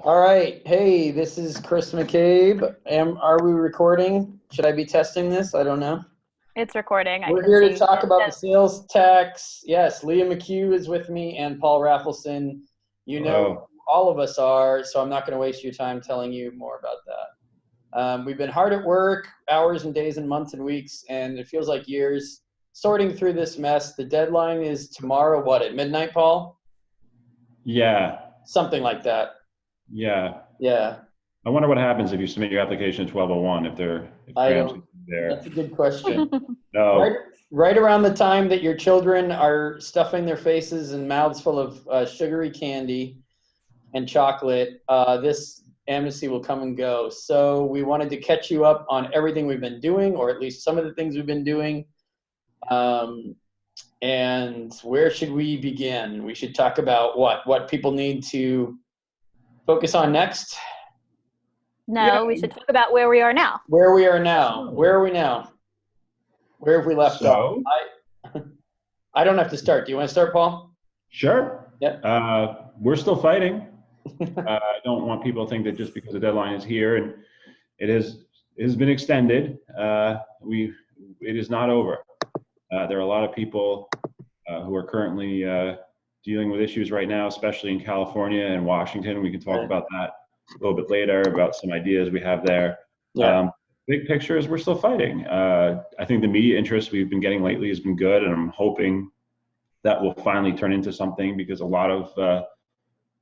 All right. Hey, this is Chris McCabe. Are we recording? Should I be testing this? I don't know. It's recording. We're here to talk about the sales tax. Yes, Leah McHugh is with me and Paul Raffleson. You know, all of us are, so I'm not going to waste your time telling you more about that. We've been hard at work, hours and days and months and weeks, and it feels like years sorting through this mess. The deadline is tomorrow, what, at midnight, Paul? Yeah. Something like that. Yeah. Yeah. I wonder what happens if you submit your application at 12:01 if there. That's a good question. No. Right around the time that your children are stuffing their faces and mouths full of sugary candy and chocolate, this amnesty will come and go. So we wanted to catch you up on everything we've been doing, or at least some of the things we've been doing. And where should we begin? We should talk about what people need to focus on next. No, we should talk about where we are now. Where we are now. Where are we now? Where have we left off? I don't have to start. Do you want to start, Paul? Sure. Yeah. We're still fighting. I don't want people to think that just because the deadline is here and it has been extended, it is not over. There are a lot of people who are currently dealing with issues right now, especially in California and Washington. We can talk about that a little bit later, about some ideas we have there. Yeah. Big picture is we're still fighting. I think the media interest we've been getting lately has been good, and I'm hoping that will finally turn into something, because a lot of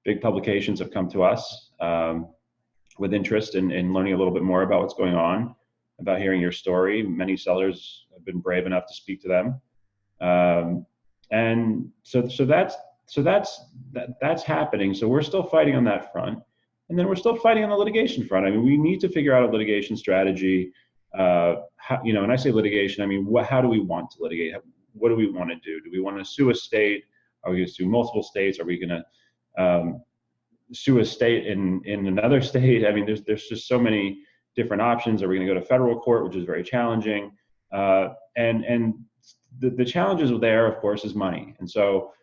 big publications have come to us with interest in learning a little bit more about what's going on, about hearing your story. Many sellers have been brave enough to speak to them. And so that's happening. So we're still fighting on that front. And then we're still fighting on the litigation front. I mean, we need to figure out a litigation strategy. And I say litigation, I mean, how do we want to litigate? What do we want to do? Do we want to sue a state? Are we going to sue multiple states? Are we going to sue a state in another state? I mean, there's just so many different options. Are we going to go to federal court, which is very challenging? And the challenges there, of course, is money. And so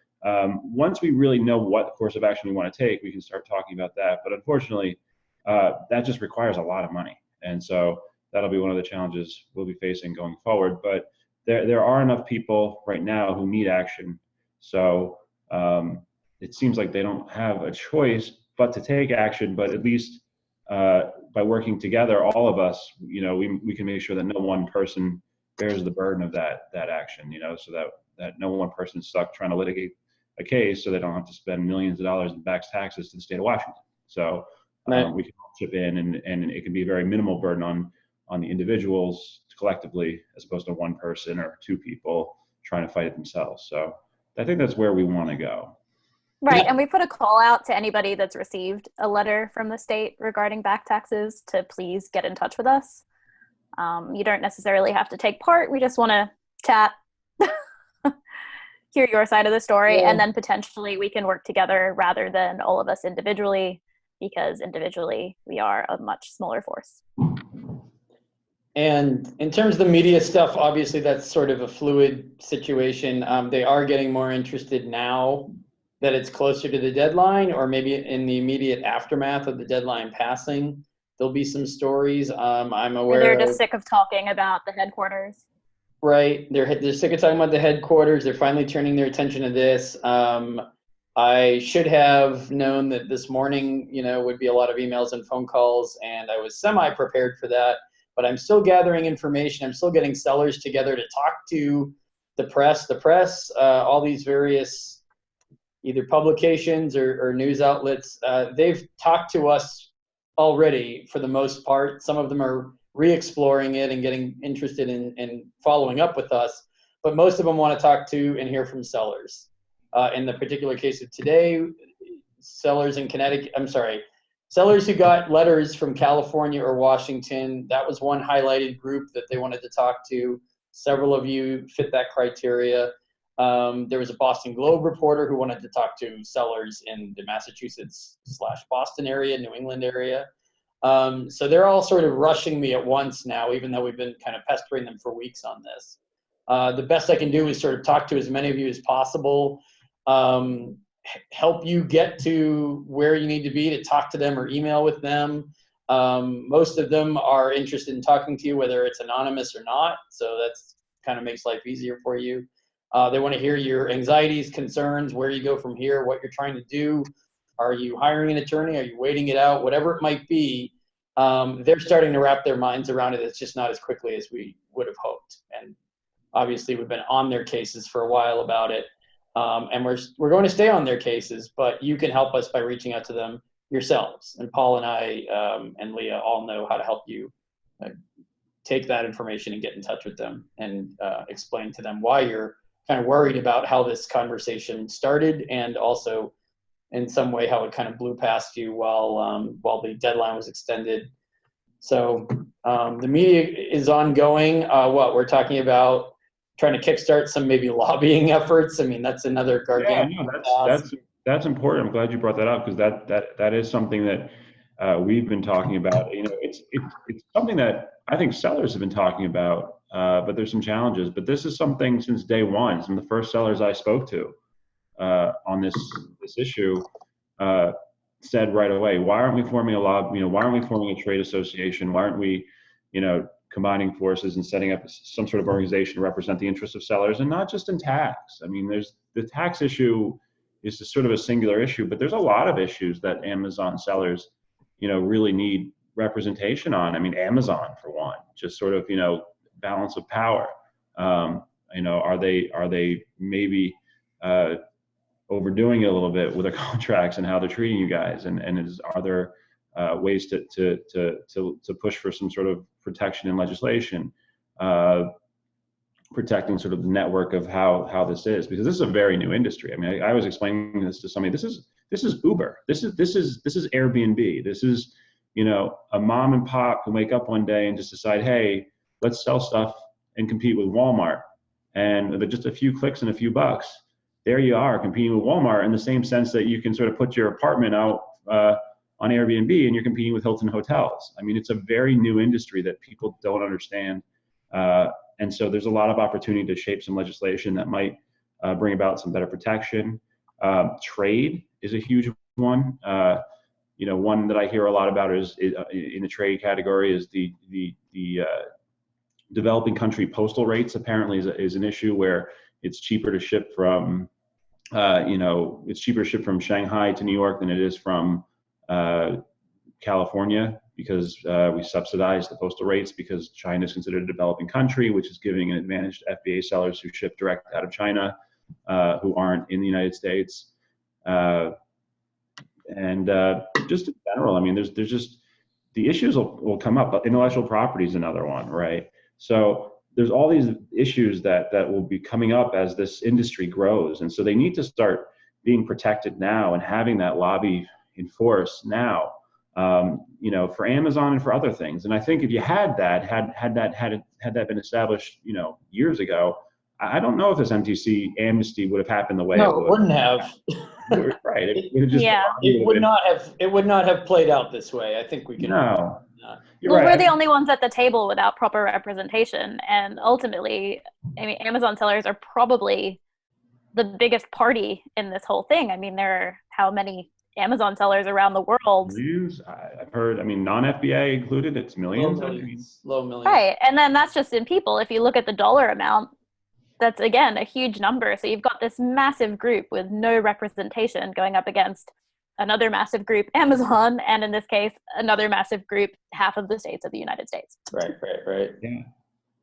once we really know what course of action we want to take, we can start talking about that. But unfortunately, that just requires a lot of money. And so that'll be one of the challenges we'll be facing going forward. But there are enough people right now who need action. So it seems like they don't have a choice but to take action. But at least by working together, all of us, we can make sure that no one person bears the burden of that action, so that no one person is stuck trying to litigate a case so they don't have to spend millions of dollars in back taxes to the state of Washington. So we can all chip in, and it can be a very minimal burden on the individuals collectively, as opposed to one person or two people trying to fight it themselves. So I think that's where we want to go. Right, and we put a call out to anybody that's received a letter from the state regarding back taxes to please get in touch with us. You don't necessarily have to take part. We just want to chat, hear your side of the story, and then potentially we can work together rather than all of us individually, because individually we are a much smaller force. And in terms of the media stuff, obviously that's sort of a fluid situation. They are getting more interested now that it's closer to the deadline, or maybe in the immediate aftermath of the deadline passing. There'll be some stories. I'm aware they're just sick of talking about the headquarters. Right. They're sick of talking about the headquarters. They're finally turning their attention to this. I should have known that this morning, would be a lot of emails and phone calls, and I was semi-prepared for that. But I'm still gathering information. I'm still getting sellers together to talk to the press. All these various either publications or news outlets, they've talked to us already for the most part. Some of them are re-exploring it and getting interested in following up with us, but most of them want to talk to and hear from sellers. In the particular case of today, sellers who got letters from California or Washington, that was one highlighted group that they wanted to talk to. Several of you fit that criteria. There was a Boston Globe reporter who wanted to talk to sellers in the Massachusetts/Boston area, New England area. So they're all sort of rushing me at once now, even though we've been kind of pestering them for weeks on this. The best I can do is sort of talk to as many of you as possible. help you get to where you need to be, to talk to them or email with them. Most of them are interested in talking to you, whether it's anonymous or not. So that's kind of makes life easier for you. They want to hear your anxieties, concerns, where you go from here, what you're trying to do. Are you hiring an attorney? Are you waiting it out? Whatever it might be, they're starting to wrap their minds around it. It's just not as quickly as we would have hoped. And obviously, we've been on their cases for a while about it. And we're going to stay on their cases, but you can help us by reaching out to them yourselves. And Paul and I and Leah all know how to help you take that information and get in touch with them and explain to them why you're kind of worried about how this conversation started, and also in some way how it kind of blew past you while the deadline was extended. So the media is ongoing. We're talking about trying to kickstart some maybe lobbying efforts. I mean, that's another gargantuan task. That's important. I'm glad you brought that up, because that is something that we've been talking about. You know, it's something that I think sellers have been talking about, but there's some challenges. But this is something since day one. Some of the first sellers I spoke to on this issue said right away, why aren't we forming a lobby? You know, why aren't we forming a trade association? Why aren't we, you know, combining forces and setting up some sort of organization to represent the interests of sellers, and not just in tax? I mean, there's the tax issue is sort of a singular issue, but there's a lot of issues that Amazon sellers, you know, really need representation on. I mean, Amazon for one, just sort of, you know, balance of power. You know, are they maybe overdoing it a little bit with their contracts and how they're treating you guys? And are there ways to push for some sort of protection in legislation, protecting sort of the network of how this is, because this is a very new industry. I mean, I was explaining this to somebody. This is Uber. This is Airbnb. This is, you know, a mom and pop who wake up one day and just decide, hey, let's sell stuff and compete with Walmart. And with just a few clicks and a few bucks, there you are competing with Walmart, in the same sense that you can sort of put your apartment out on Airbnb and you're competing with Hilton Hotels. I mean, it's a very new industry that people don't understand. And so there's a lot of opportunity to shape some legislation that might bring about some better protection. Trade is a huge one. You know, one that I hear a lot about is in the trade category is the developing country postal rates. Apparently is an issue where it's cheaper to ship from, you know, it's cheaper to ship from Shanghai to New York than it is from California, because we subsidize the postal rates, because China is considered a developing country, which is giving an advantage to FBA sellers who ship direct out of China, who aren't in the United States. And just in general, I mean, there's just, the issues will come up, but intellectual property is another one, right? So there's all these issues that will be coming up as this industry grows. And so they need to start being protected now and having that lobby in force now, you know, for Amazon and for other things. And I think if you had that, had that been established, you know, years ago, I don't know if this MTC amnesty would have happened the way it would. It wouldn't have. Right. It would not have played out this way. I think we can. No. Well, right. We're the only ones at the table without proper representation. And ultimately, I mean, Amazon sellers are probably the biggest party in this whole thing. I mean, there are how many Amazon sellers around the world? Millions. I've heard, I mean, non-FBA included, it's millions. Low millions. Right. And then that's just in people. If you look at the dollar amount, that's, again, a huge number. So you've got this massive group with no representation going up against another massive group, Amazon, and in this case, another massive group, half of the states of the United States. Right. Yeah,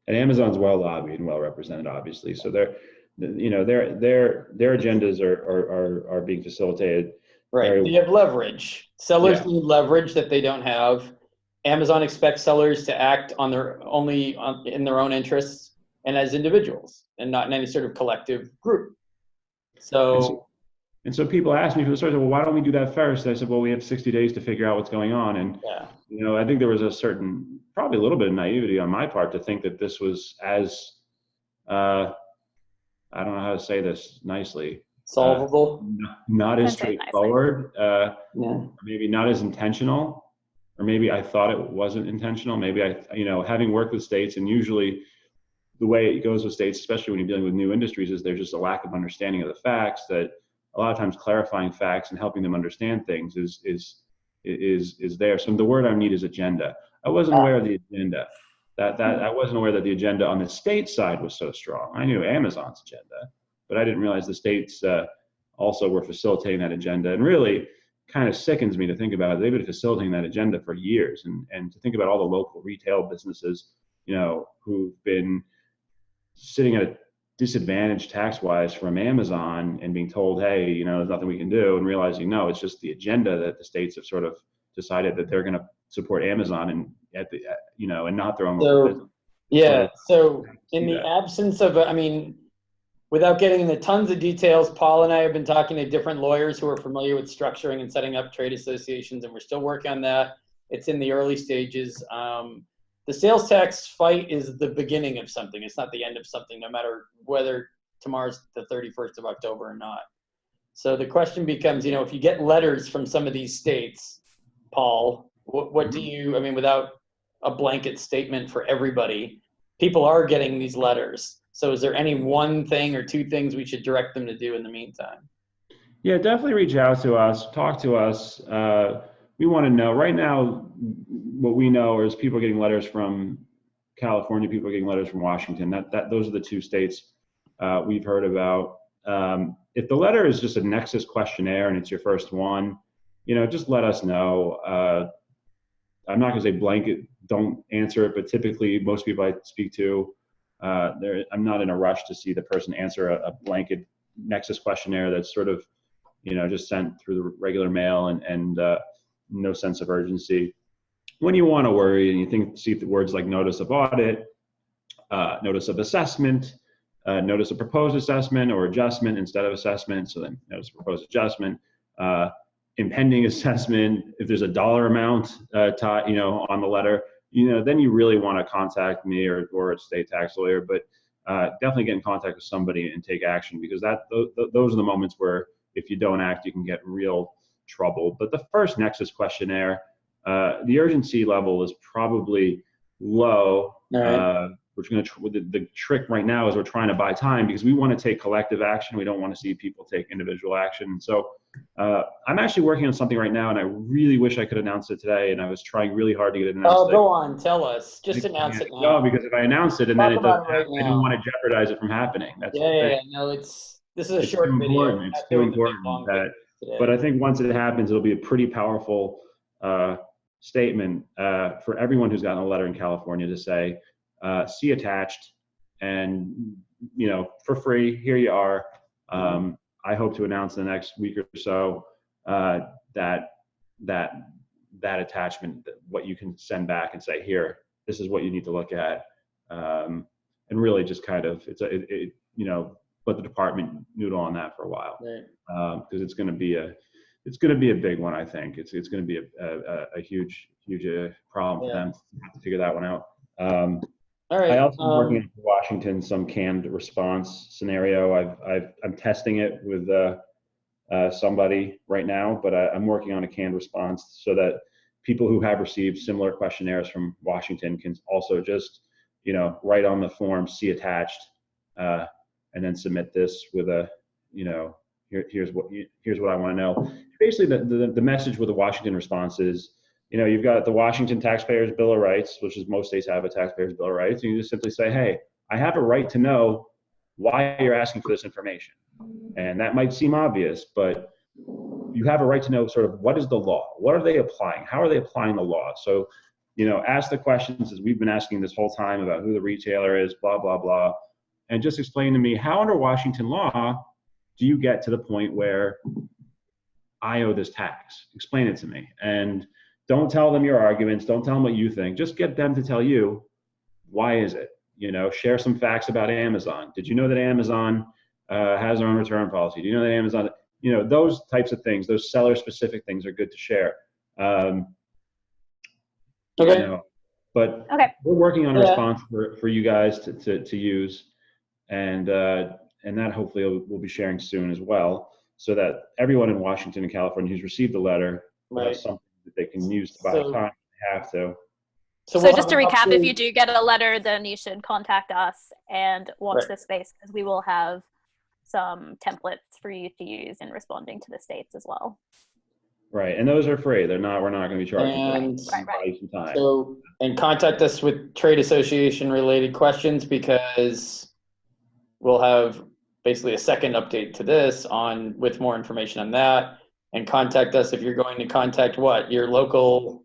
and Amazon's well lobbied and well represented, obviously. So their agendas are being facilitated. Right. They have leverage. Sellers need leverage that they don't have. Amazon expects sellers to act in their own interests and as individuals, and not in any sort of collective group. And so people ask me, well, why don't we do that first? I said, well, we have 60 days to figure out what's going on. And, you know, I think there was probably a little bit of naivety on my part to think that this was as, I don't know how to say this nicely. Solvable? Not as straightforward, maybe not as intentional, or maybe I thought it wasn't intentional. Maybe having worked with states, and usually the way it goes with states, especially when you're dealing with new industries, is there's just a lack of understanding of the facts that a lot of times clarifying facts and helping them understand things is there. So the word I need is agenda. I wasn't aware of the agenda. I wasn't aware that the agenda on the state side was so strong. I knew Amazon's agenda, but I didn't realize the states also were facilitating that agenda. And really kind of sickens me to think about it. They've been facilitating that agenda for years. And to think about all the local retail businesses, who've been sitting at a disadvantage tax-wise from Amazon and being told, hey, there's nothing we can do, and realizing, no, it's just the agenda that the states have sort of decided that they're going to support Amazon and and not their own local business. Yeah. So in the absence of, without getting into tons of details, Paul and I have been talking to different lawyers who are familiar with structuring and setting up trade associations, and we're still working on that. It's in the early stages. The sales tax fight is the beginning of something. It's not the end of something, no matter whether tomorrow's the 31st of October or not. So the question becomes, if you get letters from some of these states, Paul, what do you, without a blanket statement for everybody, people are getting these letters. So is there any one thing or two things we should direct them to do in the meantime? Yeah, definitely reach out to us, talk to us. We want to know. Right now, what we know is people are getting letters from California, people are getting letters from Washington. Those are the two states we've heard about. If the letter is just a nexus questionnaire and it's your first one, just let us know. I'm not going to say blanket, don't answer it, but typically most people I speak to, I'm not in a rush to see the person answer a blanket nexus questionnaire that's sort of, just sent through the regular mail and no sense of urgency. When you want to worry and you see the words like notice of audit, notice of assessment, notice of proposed assessment or adjustment instead of assessment, so then notice of proposed adjustment, impending assessment, if there's a dollar amount on the letter, then you really want to contact me or a state tax lawyer, but definitely get in contact with somebody and take action, because those are the moments where if you don't act, you can get real trouble. But the first nexus questionnaire, the urgency level is probably low. Right. The trick right now is we're trying to buy time because we want to take collective action. We don't want to see people take individual action. So I'm actually working on something right now, and I really wish I could announce it today. And I was trying really hard to get it announced. Oh, go on, tell us. Just announce it now. No, because if I announce it and then it doesn't happen, I don't want to jeopardize it from happening. That's No, this is a short video. It's too important but I think once it happens, it'll be a pretty powerful statement for everyone who's gotten a letter in California to say, see attached, and for free, here you are. I hope to announce in the next week or so that attachment, what you can send back and say, here, this is what you need to look at, and really just kind of let the department noodle on that for a while, because it's going to be a big one. I think it's going to be a huge problem for them to figure that one out. All right. I also am working in Washington some canned response scenario. I'm testing it with somebody right now, but I'm working on a canned response so that people who have received similar questionnaires from Washington can also just write on the form, see attached, and then submit this with a here's what I want to know. Basically, the message with the Washington response is, you've got the Washington Taxpayers Bill of Rights, which is most states have a Taxpayers Bill of Rights, and you just simply say, hey, I have a right to know why you're asking for this information. And that might seem obvious, but you have a right to know sort of what is the law? What are they applying? How are they applying the law? So, ask the questions as we've been asking this whole time about who the retailer is, blah, blah, blah, and just explain to me, how under Washington law do you get to the point where I owe this tax? Explain it to me. And don't tell them your arguments. Don't tell them what you think. Just get them to tell you, why is it? Share some facts about Amazon. Did you know that Amazon has their own return policy? Do you know that Amazon, those types of things, those seller specific things are good to share. Okay. But we're working on a response for you guys to use. And that hopefully we'll be sharing soon as well, so that everyone in Washington and California who's received the letter has something that they can use to buy time if they have to. So just to recap, if you do get a letter, then you should contact us and watch this space, because we will have some templates for you to use in responding to the states as well. Right, and those are free. We're not going to be charging And Right. some time. so, and contact us with trade association related questions, because we'll have basically a second update to this with more information on that. And contact us if you're going to contact your local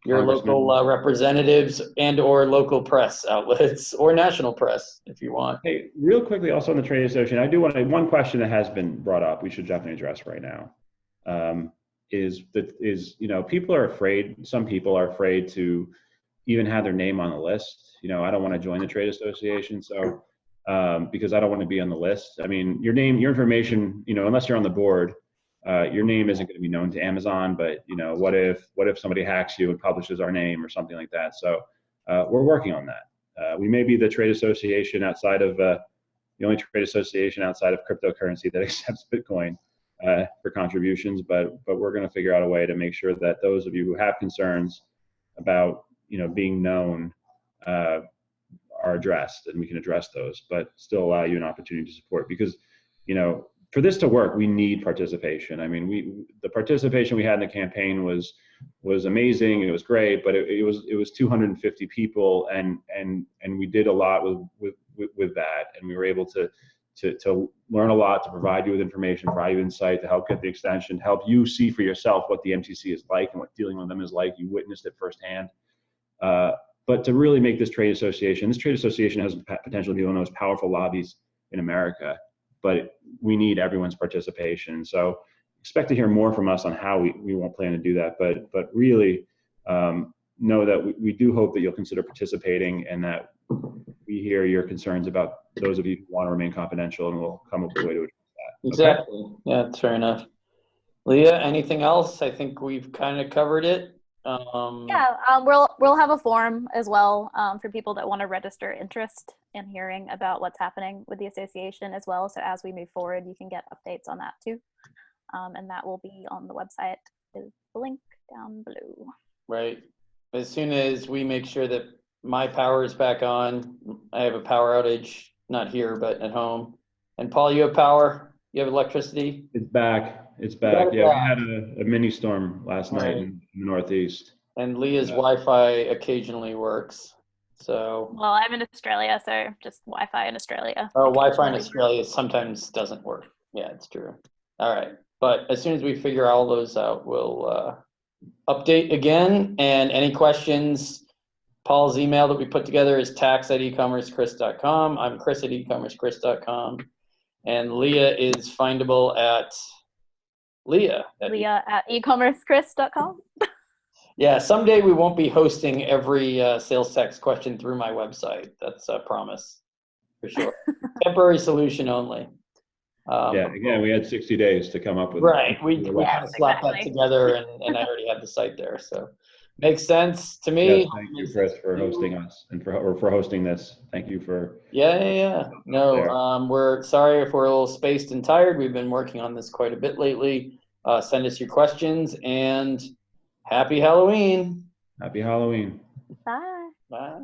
representatives and or local press outlets or national press if you want. Hey, real quickly, also on the trade association, I do want to, one question that has been brought up, we should definitely address right now, is people are afraid, some people are afraid to even have their name on the list. I don't want to join the trade association, so because I don't want to be on the list. I mean, your information, unless you're on the board, your name isn't going to be known to Amazon, but what if somebody hacks you and publishes our name or something like that? So we're working on that. We may be the trade association outside of the only trade association outside of cryptocurrency that accepts Bitcoin for contributions, but we're going to figure out a way to make sure that those of you who have concerns about being known are addressed, and we can address those, but still allow you an opportunity to support, because for this to work, we need participation. I mean, the participation we had in the campaign was amazing. It was great, but it was 250 people, and we did a lot with that, and we were able to learn a lot, to provide you with information, provide you insight, to help get the extension, to help you see for yourself what the MTC is like and what dealing with them is like. You witnessed it firsthand. But to really make this trade association has potential to be one of the most powerful lobbies in America, but we need everyone's participation. So expect to hear more from us on how we won't plan to do that, but really know that we do hope that you'll consider participating, and that we hear your concerns about those of you who want to remain confidential, and we'll come up with a way to address that. Exactly. Okay? Yeah, that's fair enough. Leah, anything else? I think we've kind of covered it. We'll have a form as well for people that want to register interest in hearing about what's happening with the association as well. So as we move forward, you can get updates on that too. And that will be on the website. Is the link down below. Right. As soon as we make sure that my power is back on, I have a power outage, not here, but at home. And Paul, you have power? You have electricity? It's back. Yeah, we had a mini storm last night in the Northeast. And Leah's Wi-Fi occasionally works. So. Well, I'm in Australia, so just Wi-Fi in Australia. Oh, Wi-Fi in Australia sometimes doesn't work. Yeah, it's true. All right. But as soon as we figure all those out, we'll update again. And any questions, Paul's email that we put together is tax@ecommercechris.com. I'm Chris at ecommercechris.com. And Leah is findable at Leah at ecommercechris.com. Yeah, someday we won't be hosting every sales tax question through my website. That's a promise, for sure. Temporary solution only. Again, we had 60 days to come up with. Right, we kind of slapped that together, and I already had the site there, so makes sense to me. Yes, thank you, Chris, for hosting us and for hosting this. Thank you for. Yeah. No, we're sorry if we're a little spaced and tired. We've been working on this quite a bit lately. Send us your questions, and happy Halloween. Happy Halloween. Bye. Bye.